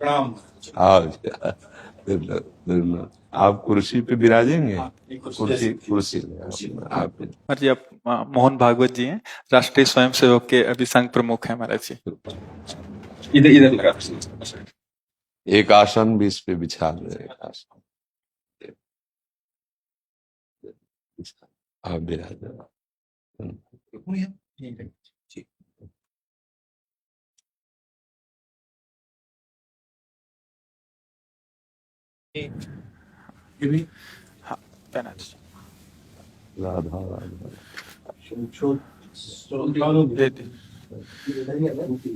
प्रणाम। आप आप कुर्सी पे विराजेंगे। कुर्सी कुर्सी आप महाराज जी, आप मोहन भागवत जी हैं, राष्ट्रीय स्वयंसेवक के अभी संघ प्रमुख हैं महाराज जी। इधर इधर लगा। एक आसन भी इस पे बिछा दो। एक आसन आप विराज। हाँ, महाराज जी। राधा राधा दे दे। इधर दे।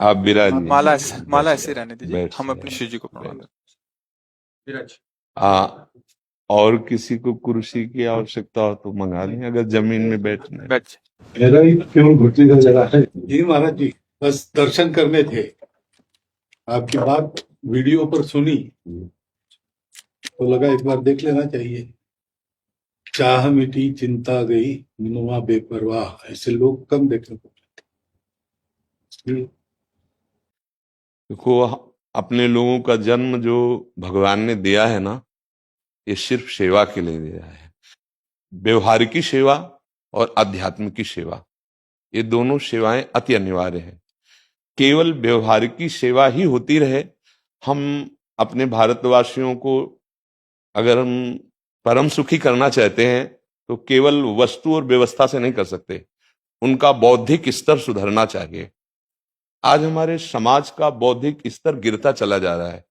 आप विराज। माला ऐसे रहने दीजिए, बैठ हम से अपने शिव जी को प्रणाम करें। विराज। और किसी को कुर्सी की आवश्यकता हो तो मंगा लें, अगर जमीन में बैठना है। बैठ जाए। मेरा ही केवल घुटने का जगह है जी महाराज जी, बस दर्शन करने थे। आपकी बात वीडियो पर सुनी तो लगा एक बार देख लेना चाहिए। चाह मिटी चिंता गई मनुआ बेपरवाह, ऐसे लोग कम देखने को मिलते। देखो, अपने लोगों का जन्म जो भगवान ने दिया है ना, ये सिर्फ सेवा के लिए दिया है। व्यवहारिकी सेवा और आध्यात्म की सेवा, ये दोनों सेवाएं अति अनिवार्य है। केवल व्यवहारिकी सेवा ही होती रहे, हम अपने भारतवासियों को अगर हम परम सुखी करना चाहते हैं तो केवल वस्तु और व्यवस्था से नहीं कर सकते, उनका बौद्धिक स्तर सुधरना चाहिए। आज हमारे समाज का बौद्धिक स्तर गिरता चला जा रहा है,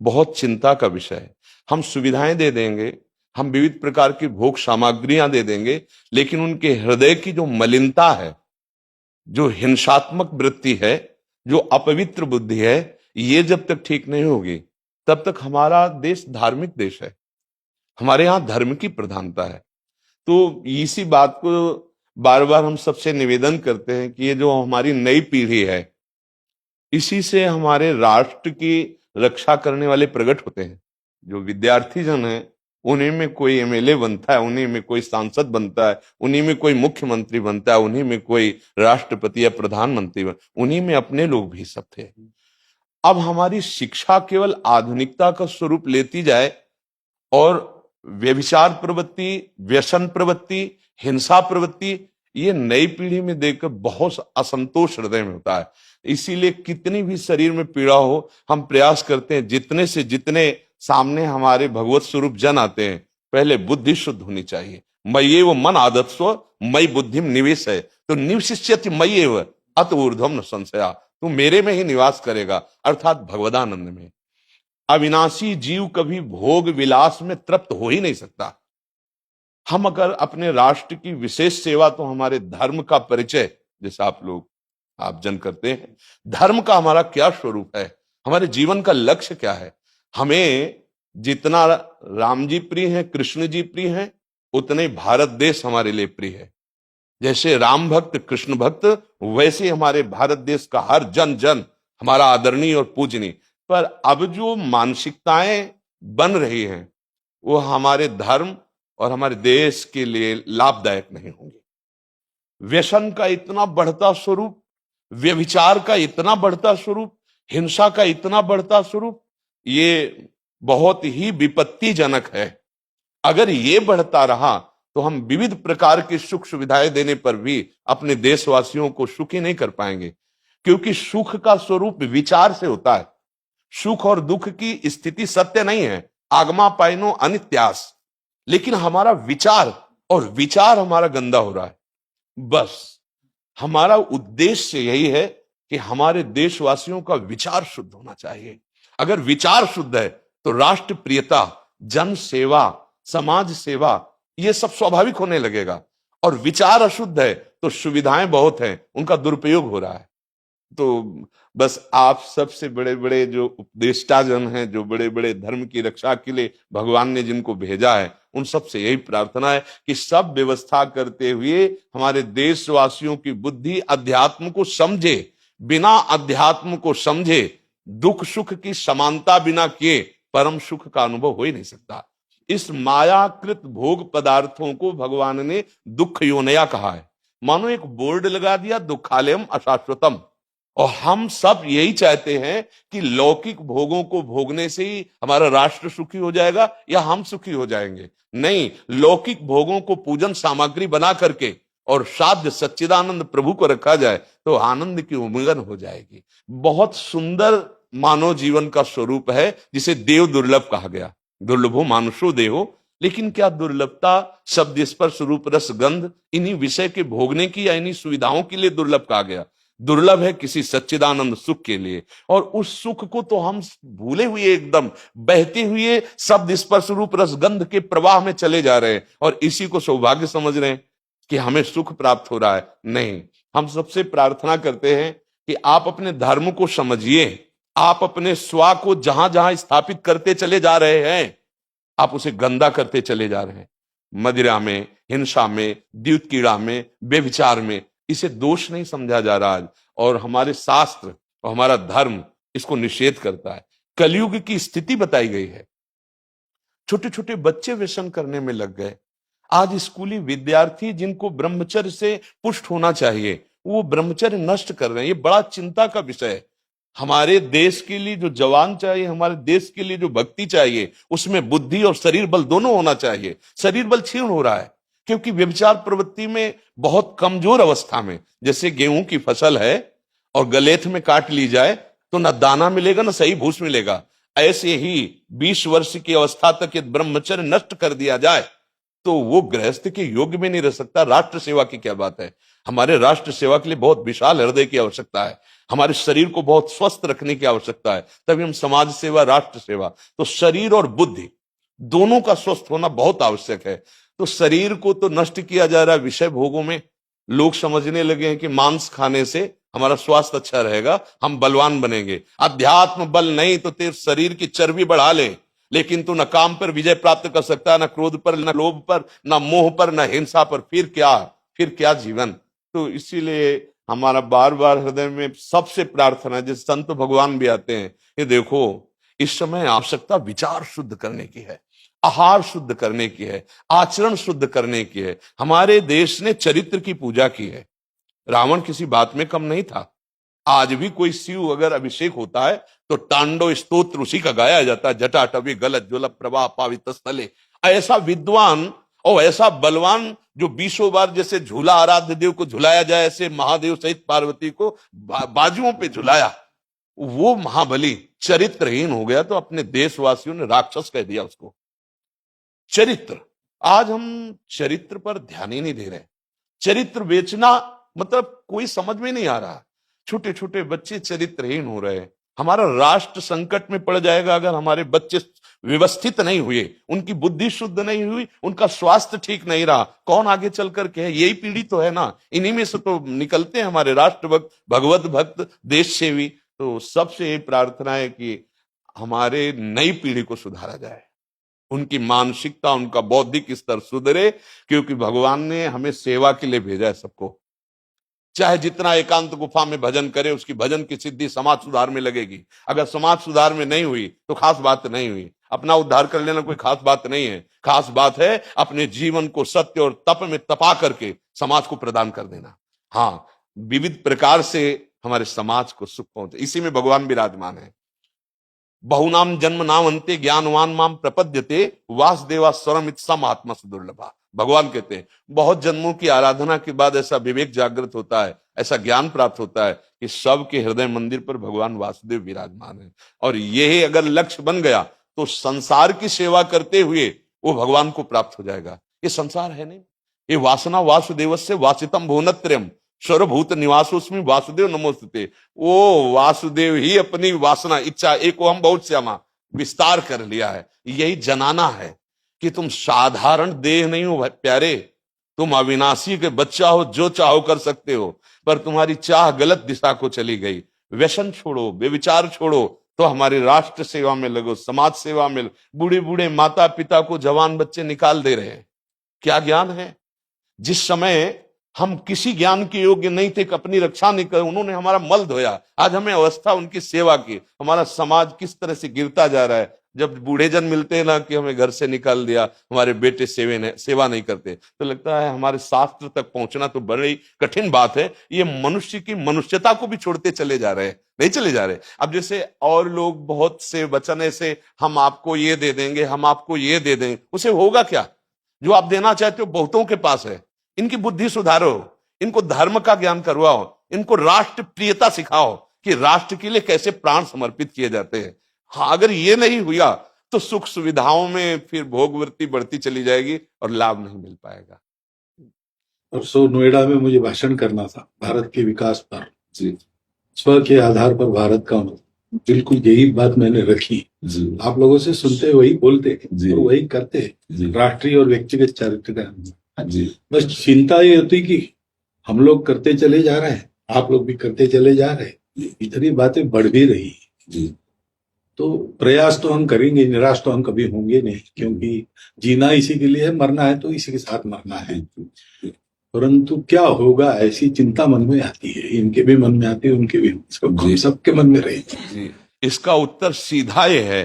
बहुत चिंता का विषय है। हम सुविधाएं दे देंगे, हम विविध प्रकार की भोग सामग्रियां दे देंगे, लेकिन उनके हृदय की जो मलिनता है, जो हिंसात्मक वृत्ति है, जो अपवित्र बुद्धि है, ये जब तक ठीक नहीं होगी तब तक हमारा देश धार्मिक देश है, हमारे यहाँ धर्म की प्रधानता है। तो इसी बात को बार बार हम सबसे निवेदन करते हैं कि ये जो हमारी नई पीढ़ी है, इसी से हमारे राष्ट्र की रक्षा करने वाले प्रकट होते हैं। जो विद्यार्थी जन है, उन्हीं में कोई एमएलए बनता है, उन्हीं में कोई सांसद बनता है, उन्हीं में कोई मुख्यमंत्री बनता है, उन्हीं में कोई राष्ट्रपति या प्रधानमंत्री उन्हीं में अपने लोग भी सब थे। अब हमारी शिक्षा केवल आधुनिकता का स्वरूप लेती जाए और व्यभिचार प्रवृत्ति, व्यसन प्रवृत्ति, हिंसा प्रवृत्ति, ये नई पीढ़ी में देखकर बहुत असंतोष हृदय में होता है। इसीलिए कितनी भी शरीर में पीड़ा हो, हम प्रयास करते हैं जितने से जितने सामने हमारे भगवत स्वरूप जन आते हैं, पहले बुद्धि शुद्ध होनी चाहिए। मय्ये वो मन आदत्स्व मई बुद्धि निवेश है, तो निवशिष्यति मय्ये व अत ऊर्ध्वम न संशया, तू मेरे में ही निवास करेगा, अर्थात भगवदानंद में। अविनाशी जीव कभी भोग विलास में तृप्त हो ही नहीं सकता। हम अगर अपने राष्ट्र की विशेष सेवा, तो हमारे धर्म का परिचय, जैसे आप जन करते हैं, धर्म का हमारा क्या स्वरूप है, हमारे जीवन का लक्ष्य क्या है। हमें जितना राम जी प्रिय हैं, कृष्ण जी प्रिय हैं, उतने भारत देश हमारे लिए प्रिय है। जैसे राम भक्त कृष्ण भक्त, वैसे हमारे भारत देश का हर जन जन हमारा आदरणीय और पूजनीय। पर अब जो मानसिकताएं बन रही हैं, वो हमारे धर्म और हमारे देश के लिए लाभदायक नहीं होंगे। व्यसन का इतना बढ़ता स्वरूप, व्यभिचार का इतना बढ़ता स्वरूप, हिंसा का इतना बढ़ता स्वरूप, ये बहुत ही विपत्तिजनक है। अगर ये बढ़ता रहा तो हम विविध प्रकार की सुख सुविधाएं देने पर भी अपने देशवासियों को सुखी नहीं कर पाएंगे, क्योंकि सुख का स्वरूप विचार से होता है। सुख और दुख की स्थिति सत्य नहीं है, आगमा पाइनो अनित्यास, लेकिन हमारा विचार, और विचार हमारा गंदा हो रहा है। बस हमारा उद्देश्य यही है कि हमारे देशवासियों का विचार शुद्ध होना चाहिए। अगर विचार शुद्ध है तो राष्ट्र प्रियता, जन सेवा, समाज सेवा, ये सब स्वाभाविक होने लगेगा। और विचार अशुद्ध है तो सुविधाएं बहुत हैं, उनका दुरुपयोग हो रहा है। तो बस आप सबसे बड़े बड़े जो उपदेष्टा जन हैं, जो बड़े बड़े धर्म की रक्षा के लिए भगवान ने जिनको भेजा है, उन सबसे यही प्रार्थना है कि सब व्यवस्था करते हुए हमारे देशवासियों की बुद्धि अध्यात्म को समझे। बिना अध्यात्म को समझे दुख सुख की समानता बिना किए परम सुख का अनुभव हो ही नहीं सकता। इस मायाकृत भोग पदार्थों को भगवान ने दुख योनया कहा है। मानो एक बोर्ड लगा दिया, दुखालयम अशाश्वतम। और हम सब यही चाहते हैं कि लौकिक भोगों को भोगने से ही हमारा राष्ट्र सुखी हो जाएगा या हम सुखी हो जाएंगे। नहीं, लौकिक भोगों को पूजन सामग्री बना करके और साध्य सच्चिदानंद प्रभु को रखा जाए तो आनंद की उमंगन हो जाएगी। बहुत सुंदर मानव जीवन का स्वरूप है, जिसे देव दुर्लभ कहा गया। दुर्लभो मानुषो देहो। लेकिन क्या दुर्लभता शब्द स्पर्श रूप रस गंध इन्हीं विषय के भोगने की या इन्हीं सुविधाओं के लिए दुर्लभ कहा गया? दुर्लभ है किसी सच्चिदानंद सुख के लिए। और उस सुख को तो हम भूले हुए, एकदम बहते हुए शब्द स्पर्श रूप रस गंध के प्रवाह में चले जा रहे हैं और इसी को सौभाग्य समझ रहे हैं कि हमें सुख प्राप्त हो रहा है। नहीं, हम सबसे प्रार्थना करते हैं कि आप अपने धर्म को समझिए। आप अपने स्वा को जहां जहां स्थापित करते चले जा रहे हैं, आप उसे गंदा करते चले जा रहे हैं। मदिरा में, हिंसा में, द्यूत कीड़ा में, बेविचार में। इसे दोष नहीं समझा जा रहा आज, और हमारे शास्त्र और हमारा धर्म इसको निषेध करता है। कलयुग की स्थिति बताई गई है। छोटे छोटे बच्चे व्यसन करने में लग गए। आज स्कूली विद्यार्थी जिनको ब्रह्मचर्य से पुष्ट होना चाहिए, वो ब्रह्मचर्य नष्ट कर रहे हैं। ये बड़ा चिंता का विषय है। हमारे देश के लिए जो जवान चाहिए, हमारे देश के लिए जो भक्ति चाहिए, उसमें बुद्धि और शरीर बल दोनों होना चाहिए। शरीर बल क्षीण हो रहा है क्योंकि व्यभिचार प्रवृत्ति में बहुत कमजोर अवस्था में, जैसे गेहूं की फसल है और गलेथ में काट ली जाए तो न दाना मिलेगा न सही भूस मिलेगा, ऐसे ही 20 वर्ष की अवस्था तक यदि ब्रह्मचर्य नष्ट कर दिया जाए तो वो गृहस्थ के योग्य में नहीं रह सकता। राष्ट्र सेवा की क्या बात है। हमारे राष्ट्र सेवा के लिए बहुत विशाल हृदय की आवश्यकता है। हमारे शरीर को बहुत स्वस्थ रखने की आवश्यकता है, तभी हम समाज सेवा, राष्ट्र सेवा। तो शरीर और बुद्धि दोनों का स्वस्थ होना बहुत आवश्यक है। तो शरीर को तो नष्ट किया जा रहा है विषय भोगों में। लोग समझने लगे हैं कि मांस खाने से हमारा स्वास्थ्य अच्छा रहेगा, हम बलवान बनेंगे। अध्यात्म बल नहीं तो तेरे शरीर की चर्बी बढ़ा ले, लेकिन तू न काम पर विजय प्राप्त कर सकता, न क्रोध पर, न लोभ पर, न मोह पर, न हिंसा पर। फिर क्या जीवन। तो इसीलिए हमारा बार बार हृदय में सबसे प्रार्थना, जिस संत भगवान भी आते हैं, ये देखो इस समय आवश्यकता विचार शुद्ध करने की है, आहार शुद्ध करने की है, आचरण शुद्ध करने की है। हमारे देश ने चरित्र की पूजा की है। रावण किसी बात में कम नहीं था। आज भी कोई शिव अगर अभिषेक होता है तो तांडव स्तोत्र उसी का गाया जाता है। जटाटवी गलत ज्वल प्रवाह पावित स्थले। ऐसा विद्वान और ऐसा बलवान जो 20 बार जैसे झूला आराध्य देव को झुलाया जाए, ऐसे महादेव सहित पार्वती को बाजुओं पे झुलाया, वो महाबली चरित्रहीन हो गया तो अपने देशवासियों ने राक्षस कह दिया उसको। चरित्र, आज हम चरित्र पर ध्यान ही नहीं दे रहे। चरित्र बेचना मतलब कोई समझ में नहीं आ रहा। छोटे छोटे बच्चे चरित्रहीन हो रहे हैं। हमारा राष्ट्र संकट में पड़ जाएगा अगर हमारे बच्चे व्यवस्थित नहीं हुए, उनकी बुद्धि शुद्ध नहीं हुई, उनका स्वास्थ्य ठीक नहीं रहा। कौन आगे चल करके है? यही पीढ़ी तो है ना, इन्हीं में से तो निकलते हैं हमारे राष्ट्र भक्त, भगवत भक्त, देश सेवी। तो सबसे ये प्रार्थना है कि हमारे नई पीढ़ी को सुधारा जाए, उनकी मानसिकता, उनका बौद्धिक स्तर सुधरे, क्योंकि भगवान ने हमें सेवा के लिए भेजा है सबको। चाहे जितना एकांत गुफा में भजन करे, उसकी भजन की सिद्धि समाज सुधार में लगेगी। अगर समाज सुधार में नहीं हुई तो खास बात नहीं हुई। अपना उद्धार कर लेना कोई खास बात नहीं है। खास बात है अपने जीवन को सत्य और तप में तपा करके समाज को प्रदान कर देना। हाँ, विविध प्रकार से हमारे समाज को सुख पहुंचे, इसी में भगवान विराजमान है। बहुनाम जन्म नाम अंते ज्ञानवान माम प्रपद्यते वासुदेवा स्वरमित सम आत्मा सुदुर्लभा। भगवान कहते हैं बहुत जन्मों की आराधना के बाद ऐसा विवेक जागृत होता है, ऐसा ज्ञान प्राप्त होता है कि सबके हृदय मंदिर पर भगवान वासुदेव विराजमान है। और यही अगर लक्ष्य बन गया तो संसार की सेवा करते हुए वो भगवान को प्राप्त हो जाएगा। ये संसार है नहीं, ये वासना वासुदेवस्य वासितम भुवनत्रयम् सर्वभूत निवासोस्मि वासुदेव नमोस्तुते। वो वासुदेव ही अपनी वासना, इच्छा, एक हम बहुत श्यामा विस्तार कर लिया है। यही जनाना है कि तुम साधारण देह नहीं हो प्यारे, तुम अविनाशी के बच्चा हो, जो चाहो कर सकते हो। पर तुम्हारी चाह गलत दिशा को चली गई। व्यसन छोड़ो, बेविचार छोड़ो, तो हमारी राष्ट्र सेवा में लगो, समाज सेवा में। बूढ़े बूढ़े माता पिता को जवान बच्चे निकाल दे रहे हैं। क्या ज्ञान है? जिस समय हम किसी ज्ञान के योग्य नहीं थे, अपनी रक्षा नहीं कर, उन्होंने हमारा मल धोया। आज हमें अवस्था उनकी सेवा की। हमारा समाज किस तरह से गिरता जा रहा है। जब बूढ़े जन मिलते हैं ना कि हमें घर से निकाल दिया, हमारे बेटे सेवा नहीं करते, तो लगता है हमारे शास्त्र तक पहुंचना तो बड़ी कठिन बात है। ये मनुष्य की मनुष्यता को भी छोड़ते चले जा रहे हैं, नहीं चले जा रहे। अब जैसे और लोग बहुत से वचन ऐसे, हम आपको ये दे देंगे, हम आपको ये दे देंगे, उसे होगा क्या? जो आप देना चाहते हो बहुतों के पास है। इनकी बुद्धि सुधारो, इनको धर्म का ज्ञान करवाओ, इनको राष्ट्र प्रियता सिखाओ कि राष्ट्र के लिए कैसे प्राण समर्पित किए जाते हैं। हाँ, अगर ये नहीं हुआ तो सुख सुविधाओं में फिर भोगवृत्ति बढ़ती चली जाएगी और लाभ नहीं मिल पाएगा। परसों नोएडा में मुझे भाषण करना था भारत के विकास पर। जी स्व के आधार पर भारत का बिल्कुल यही बात मैंने रखी। जी आप लोगों से सुनते वही बोलते जी। और वही करते, जी राष्ट्रीय और व्यक्तिगत चरित्र का। जी बस चिंता ये होती कि हम लोग करते चले जा रहे हैं, आप लोग भी करते चले जा रहे हैं, इतनी बातें बढ़ भी रही। जी तो प्रयास तो हम करेंगे, निराश तो हम कभी होंगे नहीं, क्योंकि जीना इसी के लिए है, मरना है तो इसी के साथ मरना है। परंतु क्या होगा, ऐसी चिंता मन में आती है, इनके भी मन में आती है, उनके भी, सबके मन में रहेगी। जी, इसका उत्तर सीधा ये है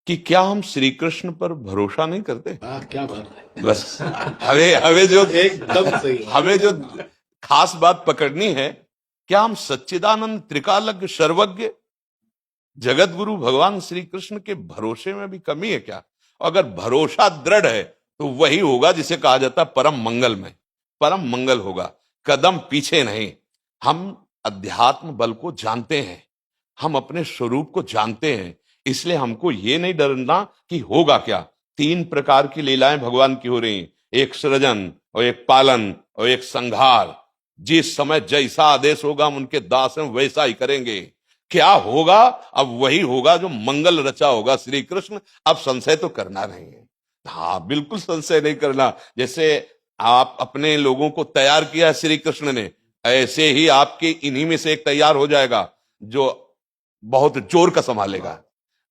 कि क्या हम श्री कृष्ण पर भरोसा नहीं करते? क्या बात है, बस हमें जो एकदम सही। हमें जो खास बात पकड़नी है, क्या हम सच्चिदानंद त्रिकालज्ञ सर्वज्ञ जगत गुरु भगवान श्री कृष्ण के भरोसे में भी कमी है क्या? अगर भरोसा दृढ़ है तो वही होगा जिसे कहा जाता है परम मंगल में, परम मंगल होगा। कदम पीछे नहीं। हम अध्यात्म बल को जानते हैं, हम अपने स्वरूप को जानते हैं, इसलिए हमको ये नहीं डरना कि होगा क्या। 3 प्रकार की लीलाएं भगवान की हो रही, एक सृजन और एक पालन और एक संहार। जिस समय जैसा आदेश होगा हम उनके दास हैं, वैसा ही करेंगे। क्या होगा? अब वही होगा जो मंगल रचा होगा श्री कृष्ण। अब संशय तो करना नहीं है। हाँ, बिल्कुल संशय नहीं करना। जैसे आप अपने लोगों को तैयार किया है श्री कृष्ण ने, ऐसे ही आपके इन्हीं में से एक तैयार हो जाएगा जो बहुत जोर का संभालेगा।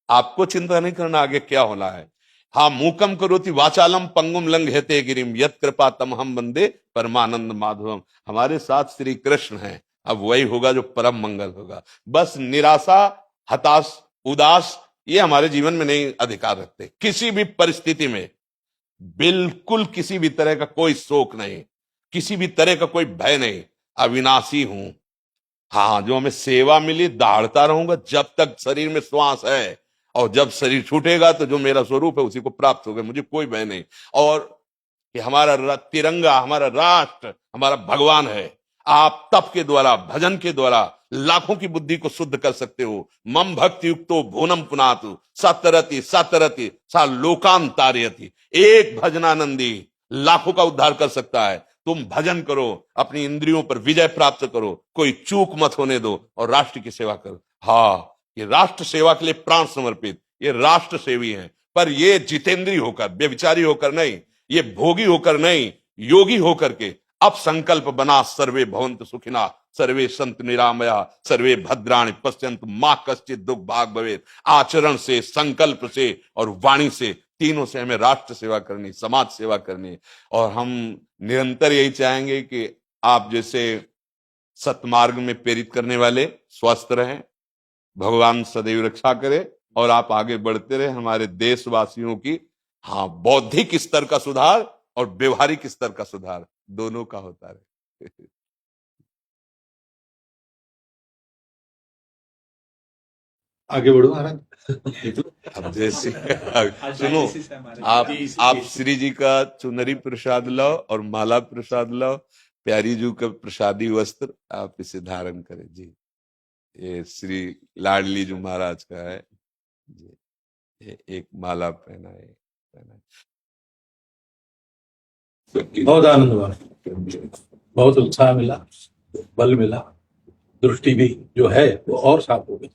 आपको चिंता नहीं करना आगे क्या होना है। हाँ, मूकम करोति वाचालम पंगुम लंघयते गिरिम यत् कृपा तमहम वंदे परमानंद माधवम। हमारे साथ श्री कृष्ण हैं, अब वही होगा जो परम मंगल होगा। बस निराशा, हताश, उदास ये हमारे जीवन में नहीं अधिकार रखते। किसी भी परिस्थिति में बिल्कुल किसी भी तरह का कोई शोक नहीं, किसी भी तरह का कोई भय नहीं। अविनाशी हूं। हाँ, जो हमें सेवा मिली दहाड़ता रहूंगा जब तक शरीर में श्वास है, और जब शरीर छूटेगा तो जो मेरा स्वरूप है उसी को प्राप्त होगा, मुझे कोई भय नहीं। और कि हमारा तिरंगा, हमारा राष्ट्र, हमारा भगवान है। आप तप के द्वारा, भजन के द्वारा लाखों की बुद्धि को शुद्ध कर सकते हो। मम भक्ति युक्तो भुवनम पुनातु सतरति सतरति सा लोकान तारयति। एक भजनानंदी लाखों का उद्धार कर सकता है। तुम भजन करो, अपनी इंद्रियों पर विजय प्राप्त करो, कोई चूक मत होने दो और राष्ट्र की सेवा करो। हाँ, ये राष्ट्र सेवा के लिए प्राण समर्पित, ये राष्ट्र सेवी हैं। पर ये जितेंद्रीय होकर, व्यभिचारी होकर नहीं, ये भोगी होकर नहीं, योगी होकर के अब संकल्प बना, सर्वे भवन्तु सुखिना, सर्वे सन्तु निरामया, सर्वे भद्राणि पश्यन्तु मा कश्चित् दुख भाग भवेत्। आचरण से, संकल्प से और वाणी से, तीनों से हमें राष्ट्र सेवा करनी, समाज सेवा करनी। और हम निरंतर यही चाहेंगे कि आप जैसे सतमार्ग में प्रेरित करने वाले स्वस्थ रहें, भगवान सदैव रक्षा करे और आप आगे बढ़ते रहे। हमारे देशवासियों की हाँ बौद्धिक स्तर का सुधार और व्यवहारिक स्तर का सुधार दोनों का होता रहे। आगे बढ़ो महाराज। अब जैसे सुनो, आप श्री जी का चुनरी प्रसाद लाओ और माला प्रसाद लाओ, प्यारी जी का प्रसादी वस्त्र आप इसे धारण करें जी। ये श्री लाडली जी महाराज का है जी, ये एक माला पहनाए। बहुत आनंद हुआ, बहुत उत्साह मिला, बल मिला, दृष्टि भी जो है वो और साफ हो गई।